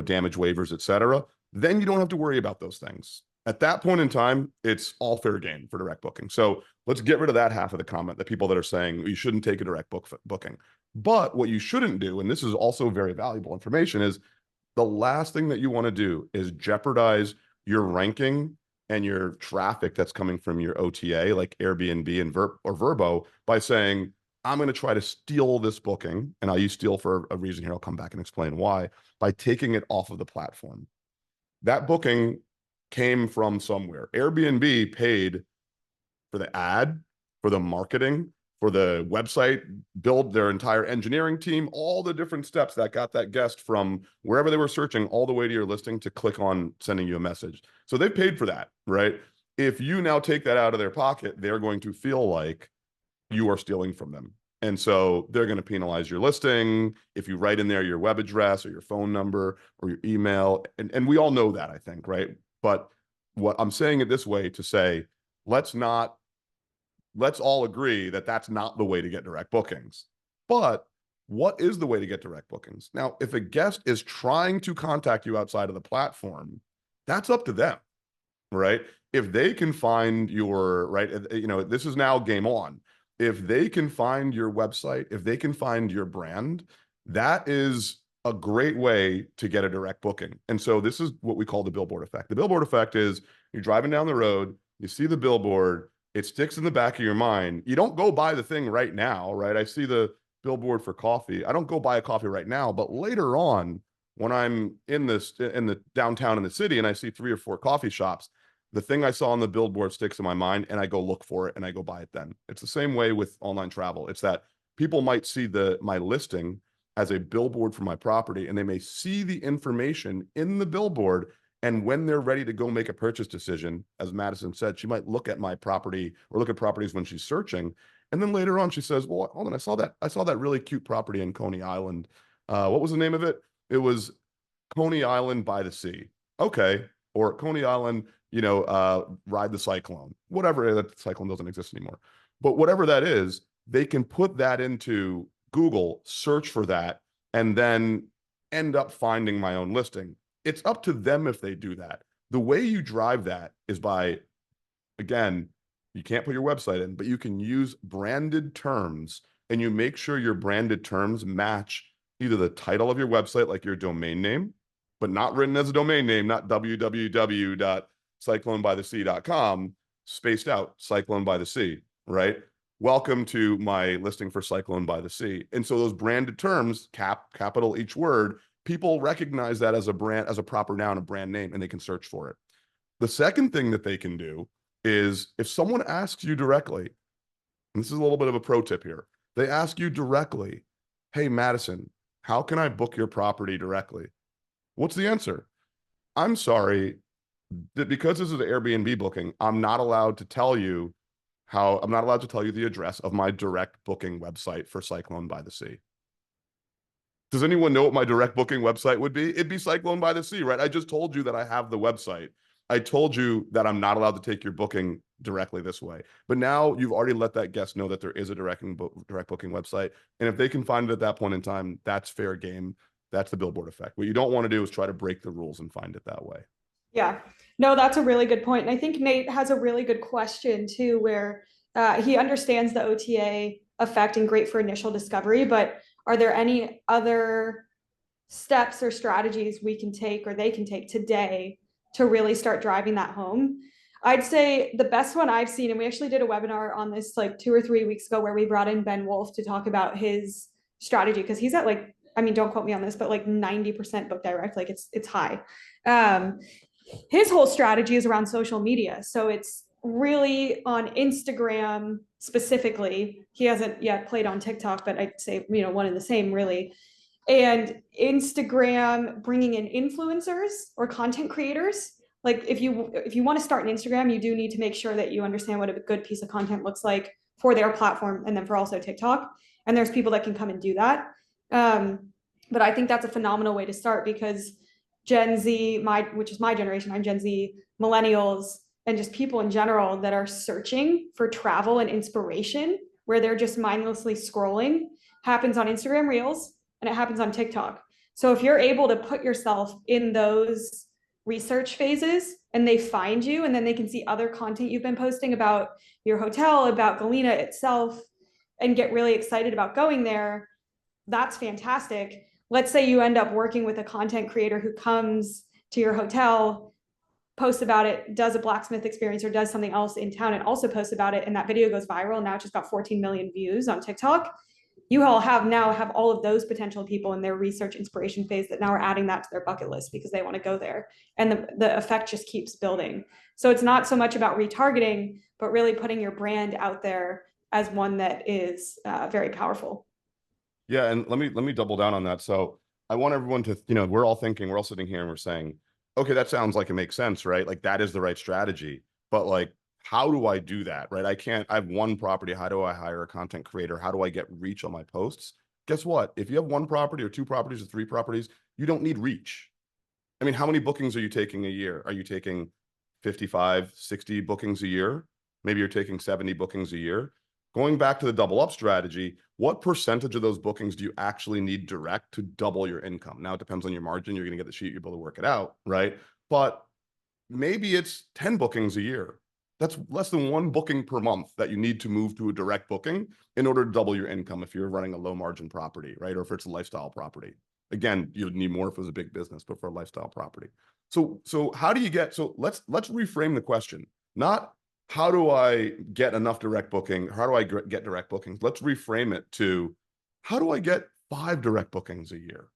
damage waivers, et cetera. Then you don't have to worry about those things. At that point in time, it's all fair game for direct booking. So let's get rid of that half of the comment, the people that are saying you shouldn't take a direct booking. But what you shouldn't do, and this is also very valuable information, is the last thing that you want to do is jeopardize your ranking and your traffic that's coming from your OTA, like Airbnb and vrbo, by saying, I'm going to try to steal this booking. And I'll use steal for a reason here. I'll come back and explain why, by taking it off of the platform. That booking came from somewhere. Airbnb paid for the ad, for the marketing, for the website, build their entire engineering team, all the different steps that got that guest from wherever they were searching all the way to your listing to click on sending you a message. So they paid for that, right? If you now take that out of their pocket, they're going to feel like you are stealing from them. And so they're going to penalize your listing if you write in there your web address or your phone number or your email. And we all know that, I think, right? But what I'm saying it this way to say, let's all agree that that's not the way to get direct bookings. But what is the way to get direct bookings? Now, if a guest is trying to contact you outside of the platform, that's up to them, right? If they can find your, right, this is now game on. If they can find your website, if they can find your brand, that is a great way to get a direct booking. And so this is what we call the billboard effect. The billboard effect is you're driving down the road, you see the billboard, it sticks in the back of your mind. You don't go buy the thing right now, right? I see the billboard for coffee. I don't go buy a coffee right now, but later on, when I'm in the downtown in the city and I see 3 or 4 coffee shops, the thing I saw on the billboard sticks in my mind and I go look for it and I go buy it then. It's the same way with online travel. It's that people might see my listing as a billboard for my property, and they may see the information in the billboard. And when they're ready to go make a purchase decision, as Madison said, she might look at my property or look at properties when she's searching. And then later on, she says, well, hold on, I saw that really cute property in Coney Island. What was the name of it? It was Coney Island by the Sea. Okay. Or Coney Island, ride the cyclone, whatever. That cyclone doesn't exist anymore. But whatever that is, they can put that into Google, search for that, and then end up finding my own listing. It's up to them if they do that. The way you drive that is by, again, you can't put your website in, but you can use branded terms, and you make sure your branded terms match either the title of your website, like your domain name, but not written as a domain name, not www.cyclonebythesea.com, spaced out, Cyclone by the Sea, right? Welcome to my listing for Cyclone by the Sea. And so those branded terms, capital each word, people recognize that as a brand, as a proper noun, a brand name, and they can search for it. The second thing that they can do is if someone asks you directly, and this is a little bit of a pro tip here, they ask you directly, hey, Madison, how can I book your property directly? What's the answer? I'm sorry, that because this is an Airbnb booking, I'm not allowed to tell you the address of my direct booking website for Cyclone by the Sea. Does anyone know what my direct booking website would be? It'd be Cyclone by the Sea, right? I just told you that I have the website. I told you that I'm not allowed to take your booking directly this way. But now you've already let that guest know that there is a direct booking website. And if they can find it at that point in time, that's fair game. That's the billboard effect. What you don't want to do is try to break the rules and find it that way. Yeah, no, that's a really good point. And I think Nate has a really good question too, where he understands the OTA effect and great for initial discovery, but are there any other steps or strategies we can take or they can take today to really start driving that home? I'd say the best one I've seen, and we actually did a webinar on this like 2 or 3 weeks ago where we brought in Ben Wolf to talk about his strategy because he's at like, I mean, don't quote me on this, but like 90% book direct, like it's high. Um, his whole strategy is around social media. So it's really on Instagram specifically. He hasn't yet played on TikTok, but I'd say, one and the same really. And Instagram bringing in influencers or content creators. Like if you want to start an Instagram, you do need to make sure that you understand what a good piece of content looks like for their platform and then for also TikTok. And there's people that can come and do that. But I think that's a phenomenal way to start because Gen Z, which is my generation, I'm Gen Z, millennials, and just people in general that are searching for travel and inspiration, where they're just mindlessly scrolling, happens on Instagram Reels and it happens on TikTok. So if you're able to put yourself in those research phases and they find you, and then they can see other content you've been posting about your hotel, about Galena itself, and get really excited about going there, that's fantastic. Let's say you end up working with a content creator who comes to your hotel, posts about it, does a blacksmith experience or does something else in town and also posts about it, and that video goes viral. Now it's just got 14 million views on TikTok. You all have all of those potential people in their research inspiration phase that now are adding that to their bucket list because they want to go there. And the effect just keeps building. So it's not so much about retargeting, but really putting your brand out there as one that is very powerful. Yeah, and let me double down on that. So I want everyone to, we're all sitting here and we're saying, okay, that sounds like it makes sense, right? Like that is the right strategy. But like, how do I do that, right? I have one property. How do I hire a content creator? How do I get reach on my posts? Guess what? If you have one property or two properties or three properties, you don't need reach. I mean, how many bookings are you taking a year? Are you taking 55, 60 bookings a year? Maybe you're taking 70 bookings a year. Going back to the double up strategy, what percentage of those bookings do you actually need direct to double your income? Now it depends on your margin. You're going to get the sheet, you're able to work it out, right? But maybe it's 10 bookings a year. That's less than one booking per month that you need to move to a direct booking in order to double your income if you're running a low margin property, right? Or if it's a lifestyle property. Again, you'd need more if it was a big business, but for a lifestyle property. So how do you get, so let's reframe the question. Not how do I get enough direct booking? How do I get direct bookings? Let's reframe it to how do I get 5 direct bookings a year?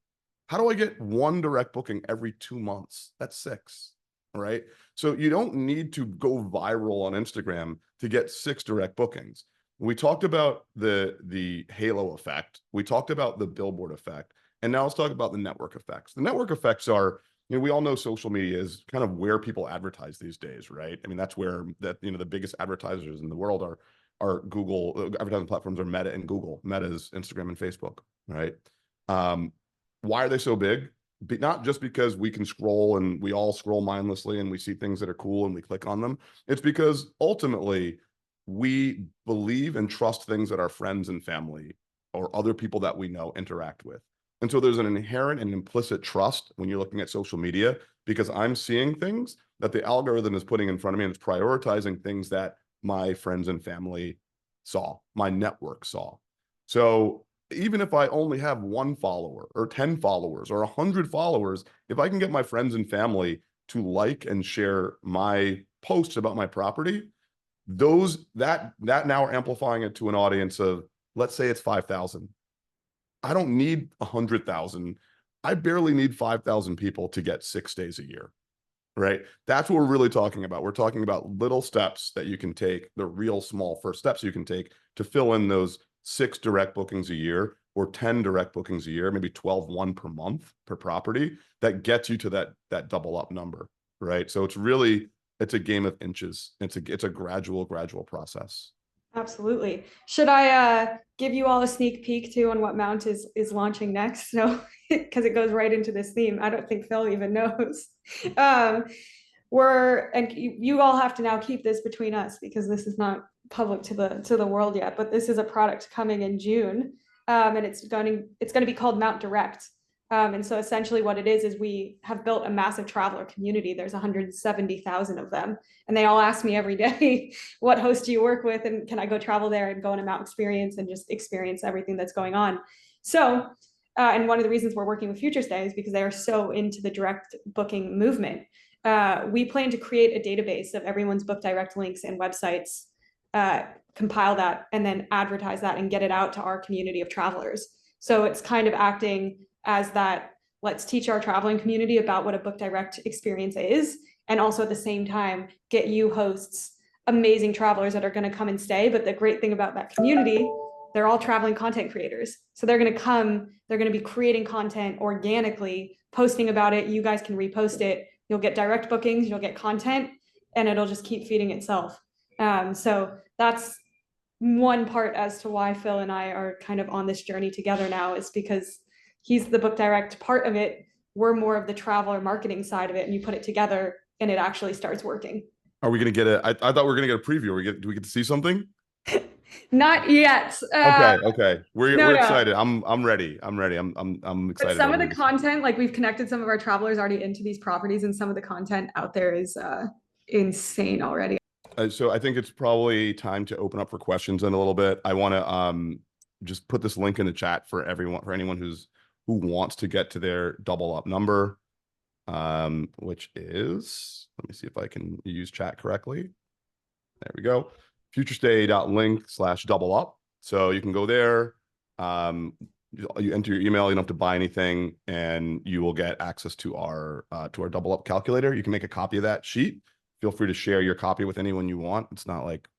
How do I get 1 direct booking every 2 months? That's 6, right? So you don't need to go viral on Instagram to get 6 direct bookings. We talked about the halo effect. We talked about the billboard effect. And now let's talk about the network effects. The network effects are, we all know social media is kind of where people advertise these days, right? I mean, that's where the biggest advertisers in the world are Google. Advertising platforms are Meta and Google. Meta is Instagram and Facebook, right? Why are they so big? Not just because we can scroll and we all scroll mindlessly and we see things that are cool and we click on them. It's because ultimately we believe and trust things that our friends and family or other people that we know interact with. And so there's an inherent and implicit trust when you're looking at social media because I'm seeing things that the algorithm is putting in front of me and it's prioritizing things that my friends and family saw, my network saw. So even if I only have 1 follower or 10 followers or 100 followers, if I can get my friends and family to like and share my posts about my property, that now are amplifying it to an audience of, let's say it's 5,000. I don't need 100,000. I barely need 5,000 people to get 6 days a year, right? That's what we're really talking about. We're talking about little steps that you can take, the real small first steps you can take to fill in those 6 direct bookings a year or 10 direct bookings a year, maybe 12, 1 per month per property that gets you to that double up number, right? So it's a game of inches. It's a gradual process. Absolutely. Should I give you all a sneak peek too on what Mount is launching next? So because it goes right into this theme. I don't think Phil even knows. You all have to now keep this between us because this is not public to the world yet, but this is a product coming in June. And it's going to be called Mount Direct. And so essentially what it is we have built a massive traveler community. There's 170,000 of them. And they all ask me every day, what host do you work with? And can I go travel there and go on a Mount experience and just experience everything that's going on? So, and one of the reasons we're working with Futurestay is because they are so into the direct booking movement. we plan to create a database of everyone's book direct links and websites, compile that, and then advertise that and get it out to our community of travelers. So it's kind of acting as that, let's teach our traveling community about what a book direct experience is, and also at the same time get you hosts amazing travelers that are going to come and stay. But the great thing about that community, they're all traveling content creators, so they're going to come, they're going to be creating content organically, posting about it. You guys can repost it, you'll get direct bookings, you'll get content, and it'll just keep feeding itself. So that's one part as to why Phil and I are kind of on this journey together now, is because he's the book direct part of it, we're more of the traveler marketing side of it, and you put it together and it actually starts working. Are we going to get I thought we were going to get a preview. Do we get to see something? Not yet. Okay. We're No. excited. I'm ready. I'm excited. But some of the content, like we've connected some of our travelers already into these properties, and some of the content out there is insane already. So I think it's probably time to open up for questions in a little bit. I want to just put this link in the chat for anyone who wants to get to their double up number, which is, let me see if I can use chat correctly. There we go. futurestay.link/double up. So you can go there. You enter your email, you don't have to buy anything, and you will get access to our double up calculator. You can make a copy of that sheet. Feel free to share your copy with anyone you want. It's not like,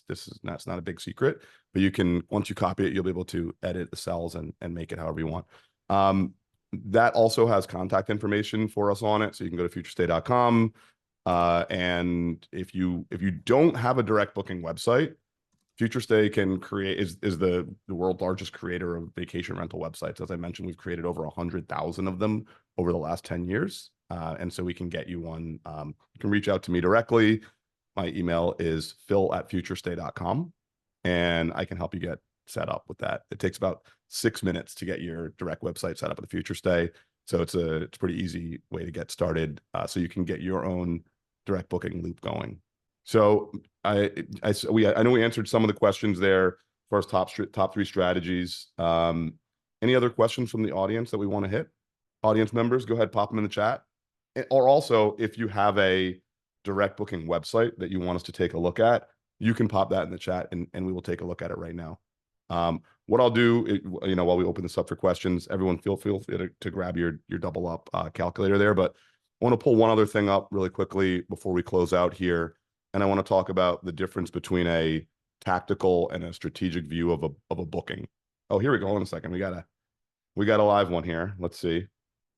it's not a big secret, but you can, once you copy it, you'll be able to edit the cells and make it however you want. That also has contact information for us on it. So you can go to futurestay.com. And if you don't have a direct booking website, Futurestay is the world's largest creator of vacation rental websites. As I mentioned, we've created over 100,000 of them over the last 10 years. And so we can get you one. You can reach out to me directly. My email is phil@futurestay.com, and I can help you get set up with that. It takes about 6 minutes to get your direct website set up with Futurestay. So it's a pretty easy way to get started. So you can get your own direct booking loop going. So I know we answered some of the questions there for our top 3 strategies. Any other questions from the audience that we want to hit? Audience members, go ahead, pop them in the chat. Or also, if you have a direct booking website that you want us to take a look at, you can pop that in the chat, and we will take a look at it right now. What I'll do, while we open this up for questions, everyone feel free to grab your double up calculator there. But I want to pull one other thing up really quickly before we close out here. And I want to talk about the difference between a tactical and a strategic view of a booking. Oh, here we go. Hold on a second. We got a live one here. Let's see.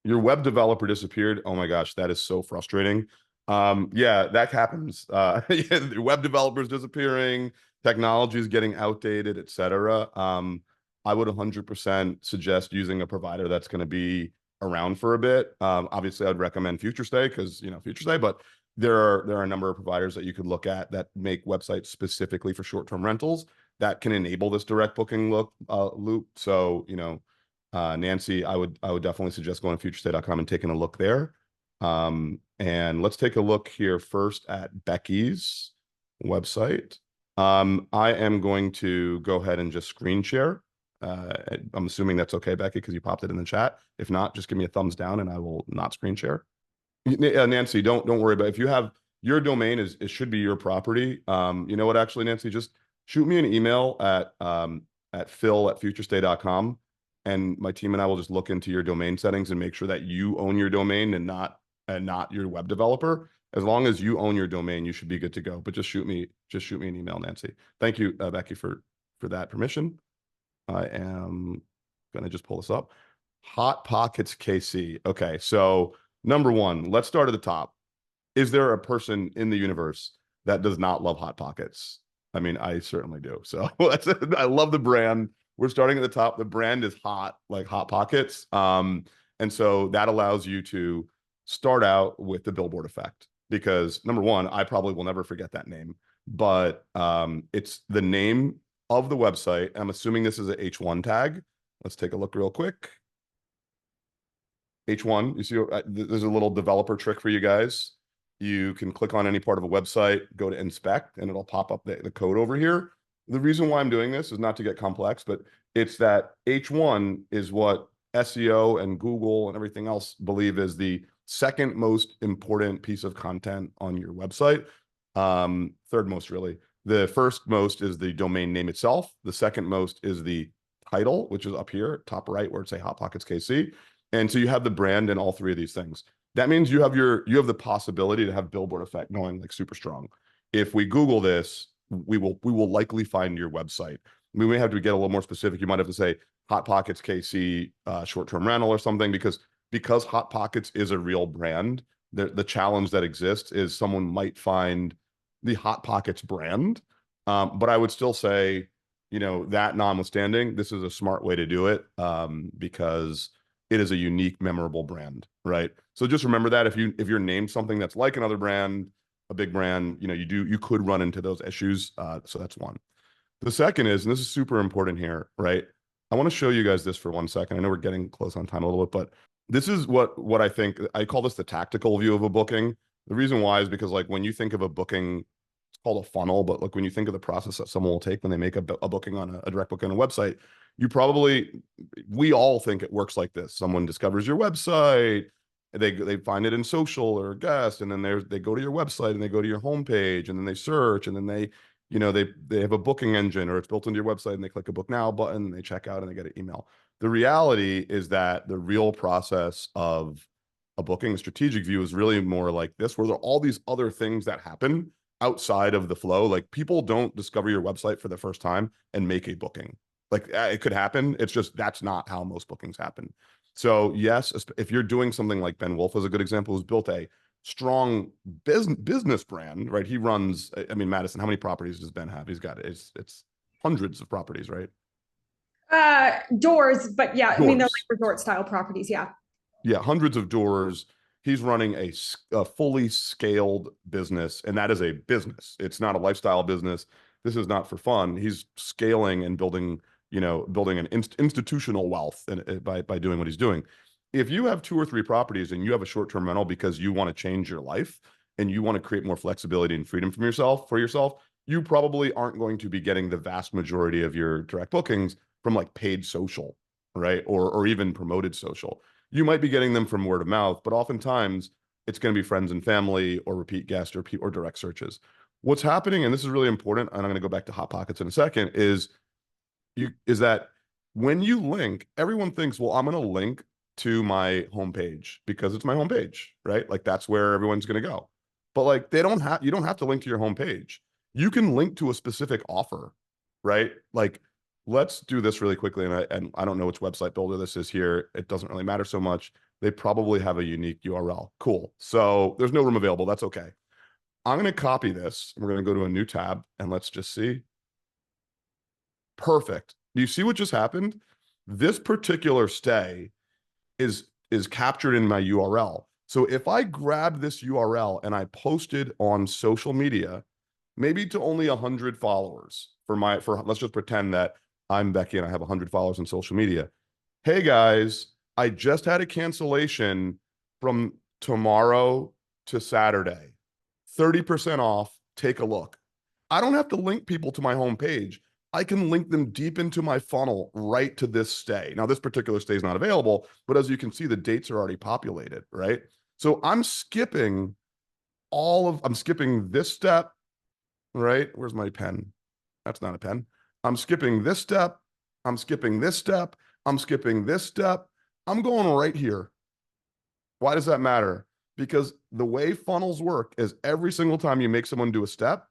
Your web developer disappeared. Oh my gosh, that is so frustrating. Yeah, that happens. The web developers disappearing, technology is getting outdated, etc. I would 100% suggest using a provider that's going to be around for a bit. Obviously, I'd recommend Futurestay because Futurestay, but there are a number of providers that you could look at that make websites specifically for short-term rentals that can enable this direct booking loop. So Nancy, I would definitely suggest going to futurestay.com and taking a look there. And let's take a look here first at Becky's website. I am going to go ahead and just screen share. I'm assuming that's okay, Becky, because you popped it in the chat. If not, just give me a thumbs down and I will not screen share. Nancy, don't worry about it. If you have your domain, it should be your property. You know what, actually, Nancy, just shoot me an email at phil@futurestay.com, and my team and I will just look into your domain settings and make sure that you own your domain and not your web developer. As long as you own your domain, you should be good to go. But just shoot me an email, Nancy. Thank you, Becky, for that permission. I am gonna just pull this up. Hot Pockets KC. Okay, so number one, let's start at the top. Is there a person in the universe that does not love Hot Pockets? I mean, I certainly do. So I love the brand. We're starting at the top. The brand is hot, like Hot Pockets. And so that allows you to start out with the billboard effect, because number one, I probably will never forget that name, but it's the name of the website. I'm assuming this is a H1 tag. Let's take a look real quick. H1, you see, there's a little developer trick for you guys. You can click on any part of a website, go to inspect, and it'll pop up the code over here. The reason why I'm doing this is not to get complex, but it's that H1 is what SEO and Google and everything else believe is the second most important piece of content on your website. Third most, really. The first most is the domain name itself. The second most is the title, which is up here, top right, where it's a Hot Pockets KC. And so you have the brand in all three of these things. That means you have the possibility to have billboard effect going like super strong. If we Google this, we will likely find your website. We may have to get a little more specific. You might have to say Hot Pockets KC short-term rental or something, because Hot Pockets is a real brand. The challenge that exists is someone might find the Hot Pockets brand. But I would still say, that notwithstanding, this is a smart way to do it, because it is a unique, memorable brand, right? So just remember that if you're named something that's like another brand, a big brand, you could run into those issues. So that's one. The second is, and this is super important here, right? I want to show you guys this for 1 second. I know we're getting close on time a little bit, but this is what I think. I call this the tactical view of a booking. The reason why is because, like, when you think of a booking, it's called a funnel, but like when you think of the process that someone will take when they make a booking on a direct booking on a website, we all think it works like this. Someone discovers your website, they find it in social or guest, and then they go to your website and they go to your homepage and then they search, and then they have a booking engine, or it's built into your website, and they click a book now button and they check out and they get an email. The reality is that the real process of a booking, a strategic view, is really more like this, where there are all these other things that happen outside of the flow. Like, people don't discover your website for the first time and make a booking. Like, it could happen. It's just, that's not how most bookings happen. So yes, if you're doing something like Ben Wolf is a good example, who's built a strong business brand, right? He runs, I mean, Madison, how many properties does Ben have? He's got, it's hundreds of properties, right? Doors, but yeah, I mean, they're Doors. like resort style properties. Yeah. Yeah, hundreds of doors. He's running a fully scaled business, and that is a business. It's not a lifestyle business. This is not for fun. He's scaling and building an institutional wealth by doing what he's doing. If you have 2 or 3 properties and you have a short-term rental because you want to change your life and you want to create more flexibility and freedom for yourself, you probably aren't going to be getting the vast majority of your direct bookings from like paid social, right? Or even promoted social. You might be getting them from word of mouth, but oftentimes it's going to be friends and family or repeat guests or direct searches. What's happening, and this is really important, and I'm going to go back to Hot Pockets in a second, is that when you link, everyone thinks, well, I'm going to link to my homepage because it's my homepage, right? Like, that's where everyone's going to go. But like, you don't have to link to your homepage. You can link to a specific offer, right? Like, let's do this really quickly. And I don't know which website builder this is here. It doesn't really matter so much. They probably have a unique URL. Cool. So there's no room available. That's okay. I'm going to copy this. We're going to go to a new tab and let's just see. Perfect. Do you see what just happened? This particular stay is captured in my URL. So if I grab this URL and I post it on social media, maybe to only 100 followers let's just pretend that I'm Becky and I have 100 followers on social media. Hey guys, I just had a cancellation from tomorrow to Saturday. 30% off. Take a look. I don't have to link people to my homepage. I can link them deep into my funnel right to this stay. Now, this particular stay is not available, but as you can see, the dates are already populated, right? So I'm skipping this step, right? Where's my pen? That's not a pen. I'm skipping this step. I'm skipping this step. I'm skipping this step. I'm going right here. Why does that matter? Because the way funnels work is every single time you make someone do a step,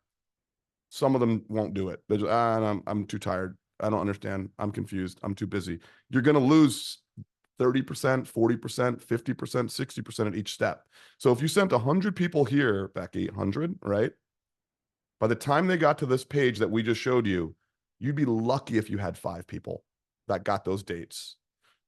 some of them won't do it. They're just, I'm too tired. I don't understand. I'm confused. I'm too busy. You're going to lose 30%, 40%, 50%, 60% at each step. So if you sent 100 people here, Becky, 100, right? By the time they got to this page that we just showed you, you'd be lucky if you had 5 people that got those dates.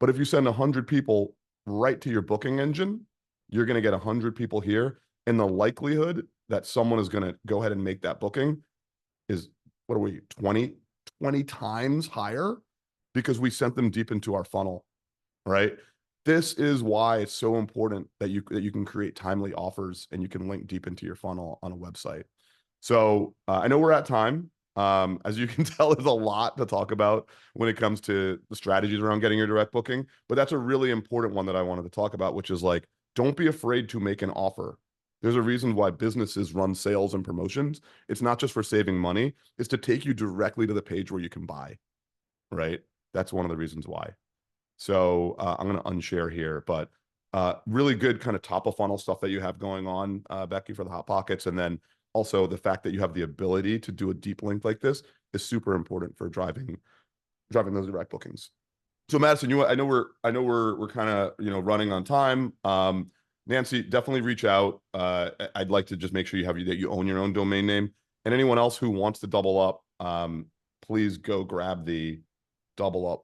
But if you send 100 people right to your booking engine, you're going to get 100 people here. And the likelihood that someone is going to go ahead and make that booking is, what are we, 20 times higher, because we sent them deep into our funnel, right? This is why it's so important that you can create timely offers and you can link deep into your funnel on a website. So I know we're at time. As you can tell, there's a lot to talk about when it comes to the strategies around getting your direct booking, but that's a really important one that I wanted to talk about, which is like, don't be afraid to make an offer. There's a reason why businesses run sales and promotions. It's not just for saving money, it's to take you directly to the page where you can buy, right? That's one of the reasons why. So I'm going to unshare here, but really good kind of top of funnel stuff that you have going on, Becky, for the Hot Pockets. And then also the fact that you have the ability to do a deep link like this is super important for driving those direct bookings. So Madison, I know we're kind of, running on time. Nancy, definitely reach out. I'd like to just make sure that you own your own domain name, and anyone else who wants to double up, please go grab the double up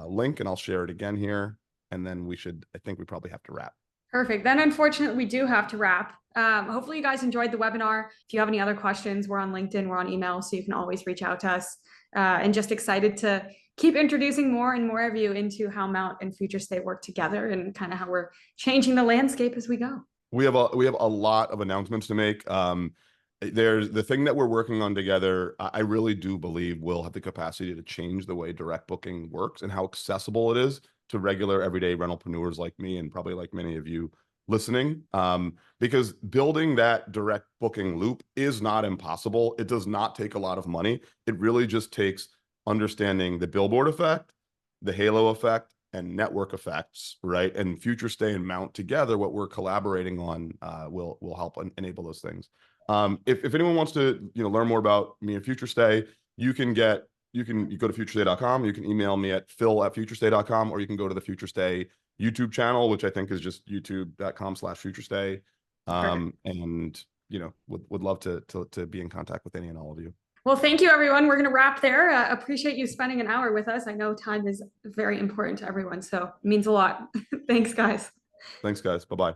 link, and I'll share it again here. And then I think we probably have to wrap. Perfect. Then unfortunately, we do have to wrap. Hopefully you guys enjoyed the webinar. If you have any other questions, we're on LinkedIn, we're on email, so you can always reach out to us. And just excited to keep introducing more and more of you into how Mount and Futurestay work together and kind of how we're changing the landscape as we go. We have a lot of announcements to make. There's the thing that we're working on together. I really do believe will have the capacity to change the way direct booking works and how accessible it is to regular everyday rentalpreneurs like me and probably like many of you listening. Because building that direct booking loop is not impossible. It does not take a lot of money. It really just takes understanding the billboard effect, the halo effect, and network effects, right? And Futurestay and Mount together, what we're collaborating on will help enable those things. If anyone wants to learn more about me and Futurestay, you go to futurestay.com. You can email me at phil@futurestay.com, or you can go to the Futurestay YouTube channel, which I think is just youtube.com/Futurestay. And would love to be in contact with any and all of you. Well, thank you, everyone. We're going to wrap there. Appreciate you spending an hour with us. I know time is very important to everyone, so it means a lot. Thanks, guys. Thanks, guys. Bye-bye.